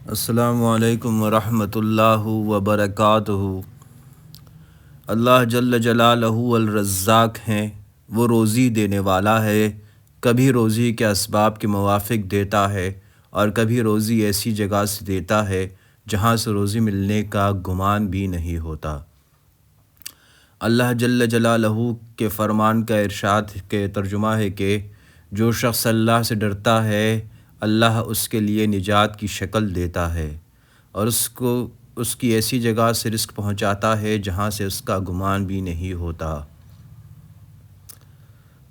السلام علیکم ورحمۃ اللہ وبرکاتہ۔ اللہ جل جلالہ الرزاق ہیں، وہ روزی دینے والا ہے۔ کبھی روزی کے اسباب کے موافق دیتا ہے اور کبھی روزی ایسی جگہ سے دیتا ہے جہاں سے روزی ملنے کا گمان بھی نہیں ہوتا۔ اللہ جل جلالہ کے فرمان کا ارشاد کے ترجمہ ہے کہ جو شخص اللہ سے ڈرتا ہے اللہ اس کے لیے نجات کی شکل دیتا ہے اور اس کی ایسی جگہ سے رزق پہنچاتا ہے جہاں سے اس کا گمان بھی نہیں ہوتا۔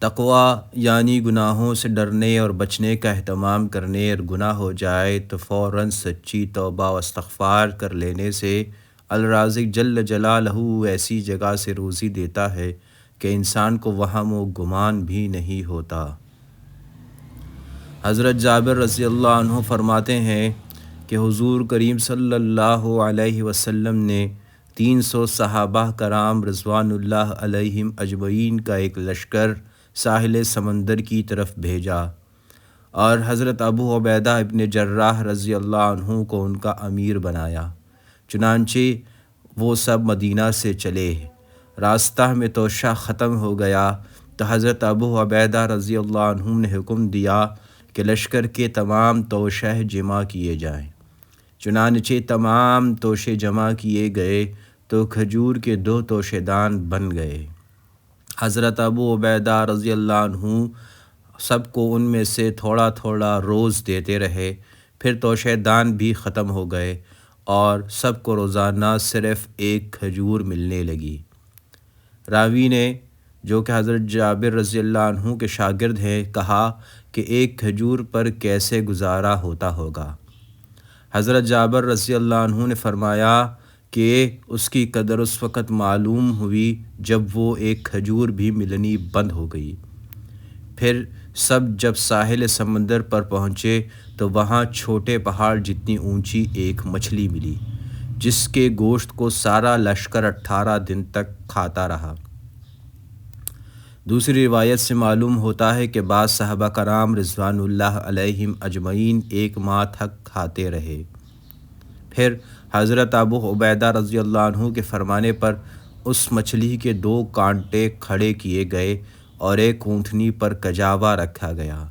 تقوی یعنی گناہوں سے ڈرنے اور بچنے کا اہتمام کرنے، اور گناہ ہو جائے تو فوراً سچی توبہ و استغفار کر لینے سے الرازق جل جلالہ ایسی جگہ سے روزی دیتا ہے کہ انسان کو وہم و گمان بھی نہیں ہوتا۔ حضرت جابر رضی اللہ عنہ فرماتے ہیں کہ حضور کریم صلی اللہ علیہ وسلم نے 300 صحابہ کرام رضوان اللہ علیہم اجمعین کا ایک لشکر ساحل سمندر کی طرف بھیجا اور حضرت ابو عبیدہ ابن جراح رضی اللہ عنہ کو ان کا امیر بنایا۔ چنانچہ وہ سب مدینہ سے چلے۔ راستہ میں توشہ ختم ہو گیا تو حضرت ابو عبیدہ رضی اللہ عنہ نے حکم دیا کہ لشکر کے تمام توشہ جمع کیے جائیں۔ چنانچہ تمام توشے جمع کیے گئے تو کھجور کے 2 توشے دان بن گئے۔ حضرت ابو عبیدہ رضی اللہ عنہ سب کو ان میں سے تھوڑا تھوڑا روز دیتے رہے، پھر توشے دان بھی ختم ہو گئے اور سب کو روزانہ صرف 1 کھجور ملنے لگی۔ راوی نے جو کہ حضرت جابر رضی اللہ عنہ کے شاگرد ہیں کہا کہ 1 کھجور پر کیسے گزارا ہوتا ہوگا؟ حضرت جابر رضی اللہ عنہ نے فرمایا کہ اس کی قدر اس وقت معلوم ہوئی جب وہ 1 کھجور بھی ملنی بند ہو گئی۔ پھر سب جب ساحل سمندر پر پہنچے تو وہاں چھوٹے پہاڑ جتنی اونچی ایک مچھلی ملی جس کے گوشت کو سارا لشکر 18 دن تک کھاتا رہا۔ دوسری روایت سے معلوم ہوتا ہے کہ بعض صحابہ کرام رضوان اللہ علیہم اجمعین 1 ماہ تک کھاتے رہے۔ پھر حضرت ابو عبیدہ رضی اللہ عنہ کے فرمانے پر اس مچھلی کے 2 کانٹے کھڑے کیے گئے اور ایک اونٹنی پر کجاوا رکھا گیا۔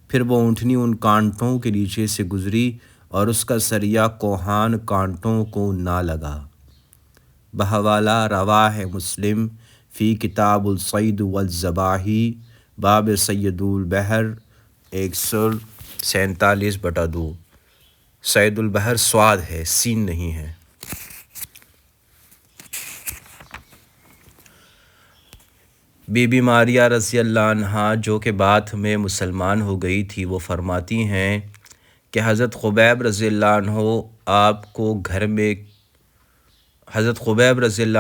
پھر وہ اونٹنی ان کانٹوں کے نیچے سے گزری اور اس کا سریہ کوہان کانٹوں کو نہ لگا۔ بحوالہ رواہ مسلم فی کتاب الصید والذبائح باب سید البحر 147/2۔ سید البحر سواد ہے، سین نہیں ہے۔ بی بی ماریہ رضی اللہ عنہا جو کہ بعد میں مسلمان ہو گئی تھی، وہ فرماتی ہیں کہ حضرت خبیب رضی اللہ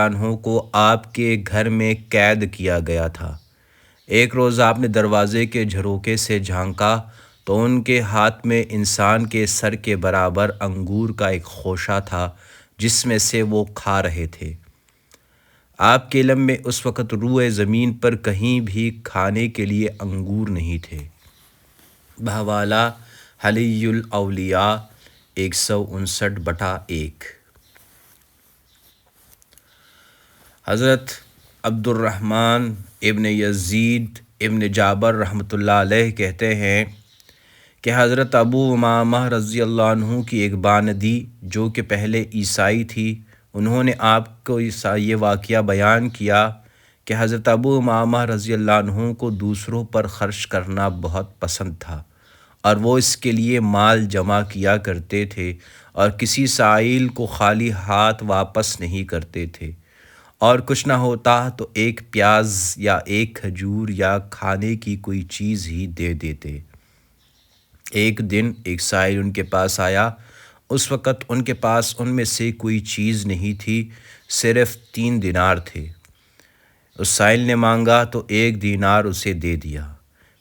عنہ کو آپ کے گھر میں قید کیا گیا تھا۔ ایک روز آپ نے دروازے کے جھروکے سے جھانکا تو ان کے ہاتھ میں انسان کے سر کے برابر انگور کا ایک خوشہ تھا جس میں سے وہ کھا رہے تھے۔ آپ کے علم میں اس وقت روئے زمین پر کہیں بھی کھانے کے لیے انگور نہیں تھے۔ بحوالہ حلی الاولیاء 159/1۔ حضرت عبد الرحمن ابن یزید ابن جابر رحمۃ اللہ علیہ کہتے ہیں کہ حضرت ابو امامہ رضی اللہ عنہ کی ایک باندی جو کہ پہلے عیسائی تھی، انہوں نے آپ کو یہ واقعہ بیان کیا کہ حضرت ابو امامہ رضی اللہ عنہ کو دوسروں پر خرچ کرنا بہت پسند تھا اور وہ اس کے لیے مال جمع کیا کرتے تھے اور کسی سائل کو خالی ہاتھ واپس نہیں کرتے تھے، اور کچھ نہ ہوتا تو 1 پیاز یا 1 کھجور یا کھانے کی کوئی چیز ہی دے دیتے۔ ایک دن ایک سائل ان کے پاس آیا، اس وقت ان کے پاس ان میں سے کوئی چیز نہیں تھی، صرف 3 دینار تھے۔ اس سائل نے مانگا تو 1 دینار اسے دے دیا،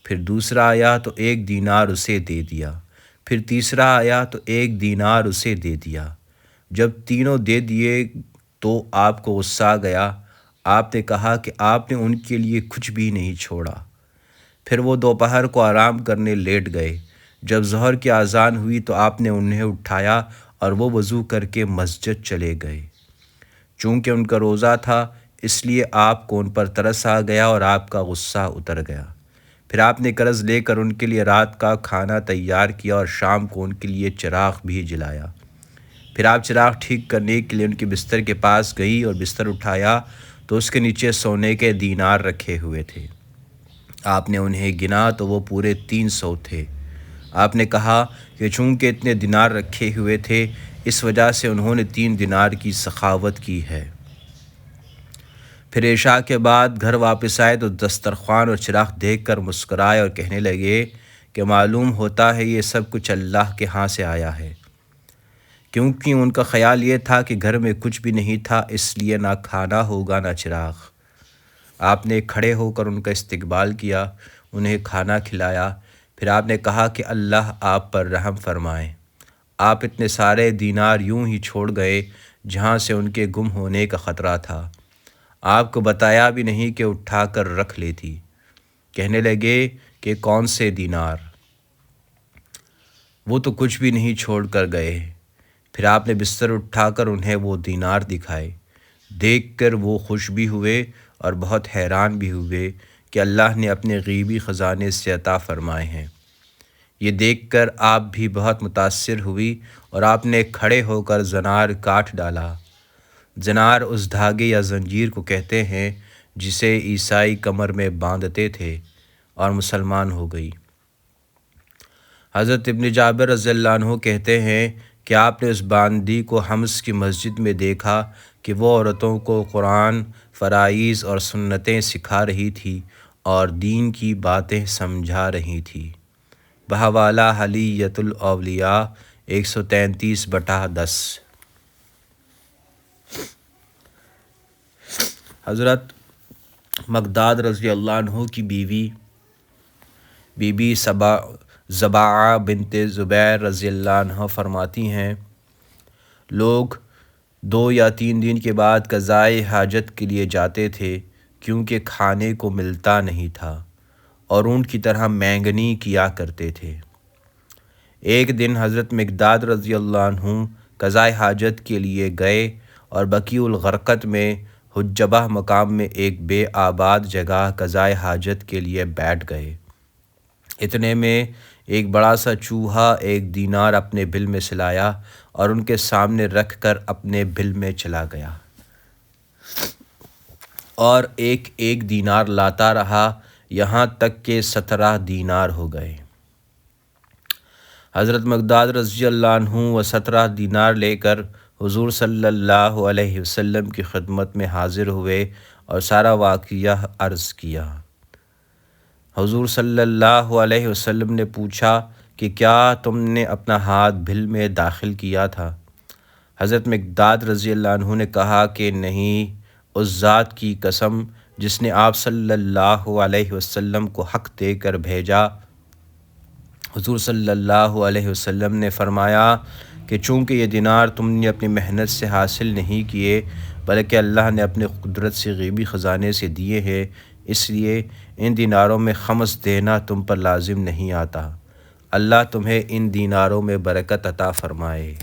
پھر دوسرا آیا تو 1 دینار اسے دے دیا، پھر تیسرا آیا تو 1 دینار اسے دے دیا۔ جب تینوں دے دیے تو آپ کو غصہ آ گیا۔ آپ نے کہا کہ آپ نے ان کے لیے کچھ بھی نہیں چھوڑا۔ پھر وہ دوپہر کو آرام کرنے لیٹ گئے۔ جب ظہر کی اذان ہوئی تو آپ نے انہیں اٹھایا اور وہ وضو کر کے مسجد چلے گئے۔ چونکہ ان کا روزہ تھا اس لیے آپ کو ان پر ترس آ گیا اور آپ کا غصہ اتر گیا۔ پھر آپ نے قرض لے کر ان کے لیے رات کا کھانا تیار کیا اور شام کو ان کے لیے چراغ بھی جلایا۔ پھر آپ چراغ ٹھیک کرنے کے لیے ان کے بستر کے پاس گئی اور بستر اٹھایا تو اس کے نیچے سونے کے دینار رکھے ہوئے تھے۔ آپ نے انہیں گنا تو وہ پورے 300 تھے۔ آپ نے کہا کہ چونکہ اتنے دینار رکھے ہوئے تھے اس وجہ سے انہوں نے 3 دینار کی سخاوت کی ہے۔ پھر عشاء کے بعد گھر واپس آئے تو دسترخوان اور چراغ دیکھ کر مسکرائے اور کہنے لگے کہ معلوم ہوتا ہے یہ سب کچھ اللہ کے ہاں سے آیا ہے، کیونکہ ان کا خیال یہ تھا کہ گھر میں کچھ بھی نہیں تھا، اس لیے نہ کھانا ہوگا نہ چراغ۔ آپ نے کھڑے ہو کر ان کا استقبال کیا، انہیں کھانا کھلایا۔ پھر آپ نے کہا کہ اللہ آپ پر رحم فرمائے، آپ اتنے سارے دینار یوں ہی چھوڑ گئے جہاں سے ان کے گم ہونے کا خطرہ تھا، آپ کو بتایا بھی نہیں کہ اٹھا کر رکھ لیتی۔ کہنے لگے کہ کون سے دینار؟ وہ تو کچھ بھی نہیں چھوڑ کر گئے۔ پھر آپ نے بستر اٹھا کر انہیں وہ دینار دکھائے۔ دیکھ کر وہ خوش بھی ہوئے اور بہت حیران بھی ہوئے کہ اللہ نے اپنے غیبی خزانے سے عطا فرمائے ہیں۔ یہ دیکھ کر آپ بھی بہت متاثر ہوئی اور آپ نے کھڑے ہو کر زنار کاٹ ڈالا۔ زنار اس دھاگے یا زنجیر کو کہتے ہیں جسے عیسائی کمر میں باندھتے تھے، اور مسلمان ہو گئی۔ حضرت ابن جابر رضی اللہ عنہ کہتے ہیں کہ آپ نے اس باندی کو حمص کی مسجد میں دیکھا کہ وہ عورتوں کو قرآن، فرائض اور سنتیں سکھا رہی تھی اور دین کی باتیں سمجھا رہی تھی۔ بحوالہ حلیۃ الاولیاء 133/10۔ حضرت مقداد رضی اللہ عنہ کی بی بی زباعہ بنت زبیر رضی اللہ عنہ فرماتی ہیں، لوگ 2 یا 3 دن کے بعد قضائے حاجت کے لیے جاتے تھے کیونکہ کھانے کو ملتا نہیں تھا اور اونٹ کی طرح مینگنی کیا کرتے تھے۔ ایک دن حضرت مقداد رضی اللہ عنہ قضائے حاجت کے لیے گئے اور بقیع الغرقد میں حجبہ مقام میں ایک بے آباد جگہ قضائے حاجت کے لیے بیٹھ گئے۔ اتنے میں ایک بڑا سا چوہا 1 دینار اپنے بل میں سے لایا اور ان کے سامنے رکھ کر اپنے بل میں چلا گیا، اور ایک دینار لاتا رہا یہاں تک کہ 17 دینار ہو گئے۔ حضرت مقداد رضی اللہ عنہ وہ 17 دینار لے کر حضور صلی اللہ علیہ وسلم کی خدمت میں حاضر ہوئے اور سارا واقعہ عرض کیا۔ حضور صلی اللہ علیہ وسلم نے پوچھا کہ کیا تم نے اپنا ہاتھ بھل میں داخل کیا تھا؟ حضرت مقداد رضی اللہ عنہ نے کہا کہ نہیں، اس ذات کی قسم جس نے آپ صلی اللہ علیہ وسلم کو حق دے کر بھیجا۔ حضور صلی اللہ علیہ وسلم نے فرمایا کہ چونکہ یہ دینار تم نے اپنی محنت سے حاصل نہیں کیے بلکہ اللہ نے اپنے قدرت سے غیبی خزانے سے دیے ہیں، اس لیے ان دیناروں میں خمس دینا تم پر لازم نہیں آتا۔ اللہ تمہیں ان دیناروں میں برکت عطا فرمائے۔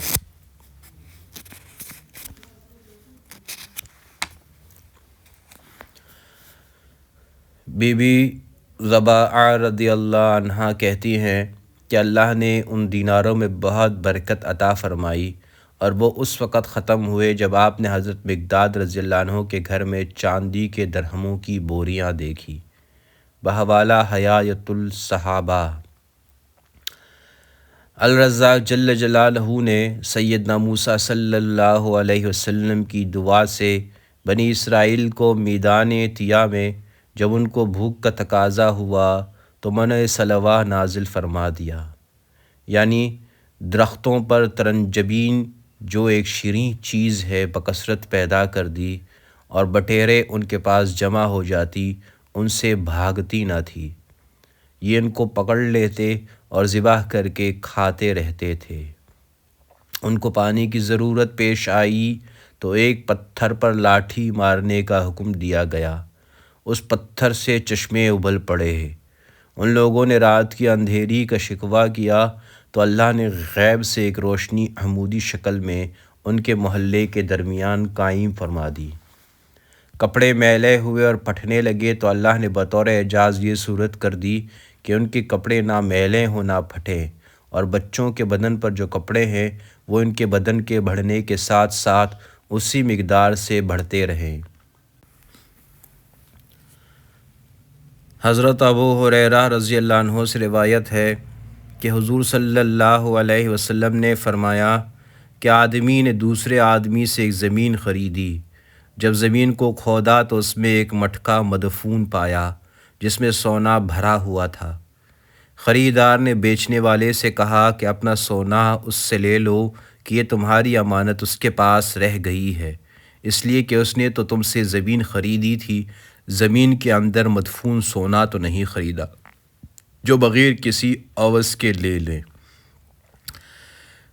بی بی زباعہ رضی اللہ عنہا کہتی ہیں کہ اللہ نے ان دیناروں میں بہت برکت عطا فرمائی اور وہ اس وقت ختم ہوئے جب آپ نے حضرت مقداد رضی اللہ عنہ کے گھر میں چاندی کے درہموں کی بوریاں دیکھی۔ بحوالہ حیات الصحابہ۔ الرزاق جل جلالہ نے سیدنا موسیٰ صلی اللہ علیہ وسلم کی دعا سے بنی اسرائیل کو میدان طیہ میں جب ان کو بھوک کا تقاضا ہوا تو منع سلوا نازل فرما دیا، یعنی درختوں پر ترنجبین جو ایک شیریں چیز ہے بکثرت پیدا کر دی، اور بٹیرے ان کے پاس جمع ہو جاتی، ان سے بھاگتی نہ تھی، یہ ان کو پکڑ لیتے اور ذبح کر کے کھاتے رہتے تھے۔ ان کو پانی کی ضرورت پیش آئی تو ایک پتھر پر لاٹھی مارنے کا حکم دیا گیا، اس پتھر سے چشمے ابل پڑے، ان لوگوں نے رات کی اندھیری کا شکوہ کیا تو اللہ نے غیب سے ایک روشنی عمودی شکل میں ان کے محلے کے درمیان قائم فرما دی۔ کپڑے میلے ہوئے اور پھٹنے لگے تو اللہ نے بطور اعجاز یہ صورت کر دی کہ ان کے کپڑے نہ میلے ہوں نہ پھٹیں، اور بچوں کے بدن پر جو کپڑے ہیں وہ ان کے بدن کے بڑھنے کے ساتھ ساتھ اسی مقدار سے بڑھتے رہیں۔ حضرت ابو ہریرہ رضی اللہ عنہ سے روایت ہے کہ حضور صلی اللہ علیہ وسلم نے فرمایا کہ آدمی نے دوسرے آدمی سے ایک زمین خریدی۔ جب زمین کو کھودا تو اس میں ایک مٹکا مدفون پایا جس میں سونا بھرا ہوا تھا۔ خریدار نے بیچنے والے سے کہا کہ اپنا سونا اس سے لے لو کہ یہ تمہاری امانت اس کے پاس رہ گئی ہے، اس لیے کہ اس نے تو تم سے زمین خریدی تھی، زمین کے اندر مدفون سونا تو نہیں خریدا جو بغیر کسی عوض کے لے لیں۔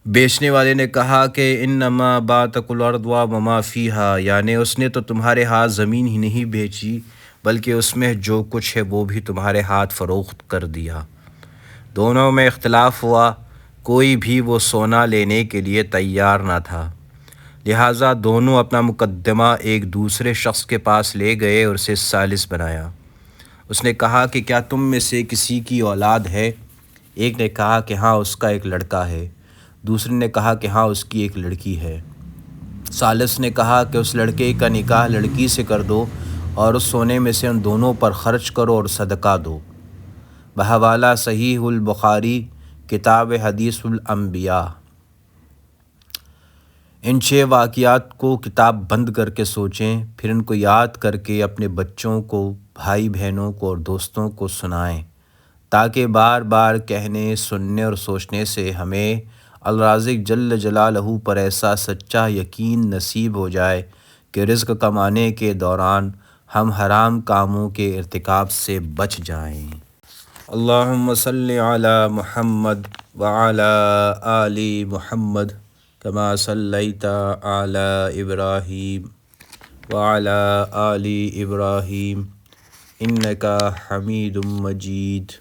بیچنے والے نے کہا کہ انما باتک الارض وما فیہا، یعنی اس نے تو تمہارے ہاتھ زمین ہی نہیں بیچی بلکہ اس میں جو کچھ ہے وہ بھی تمہارے ہاتھ فروخت کر دیا۔ دونوں میں اختلاف ہوا، کوئی بھی وہ سونا لینے کے لیے تیار نہ تھا، لہٰذا دونوں اپنا مقدمہ ایک دوسرے شخص کے پاس لے گئے اور اسے ثالث بنایا۔ اس نے کہا کہ کیا تم میں سے کسی کی اولاد ہے؟ ایک نے کہا کہ ہاں اس کا ایک لڑکا ہے، دوسرے نے کہا کہ ہاں اس کی ایک لڑکی ہے۔ ثالث نے کہا کہ اس لڑکے کا نکاح لڑکی سے کر دو اور اس سونے میں سے ان دونوں پر خرچ کرو اور صدقہ دو۔ بحوالہ صحیح البخاری کتاب حدیث الانبیاء۔ ان 6 واقعات کو کتاب بند کر کے سوچیں، پھر ان کو یاد کر کے اپنے بچوں کو، بھائی بہنوں کو اور دوستوں کو سنائیں، تاکہ بار بار کہنے، سننے اور سوچنے سے ہمیں الرازق جل جلالہ پر ایسا سچا یقین نصیب ہو جائے کہ رزق کمانے کے دوران ہم حرام کاموں کے ارتکاب سے بچ جائیں۔ اللہم صلی علی محمد وعلی آل محمد کما صلیت علی ابراہیم وعلی آل ابراہیم انکا حمید مجید۔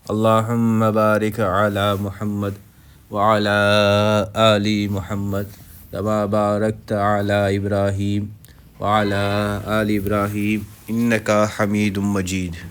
اللہم بارک علی محمد وعلی آل محمد کما بارکت علی ابراہیم وعلی آل ابراہیم انکا حمید مجید۔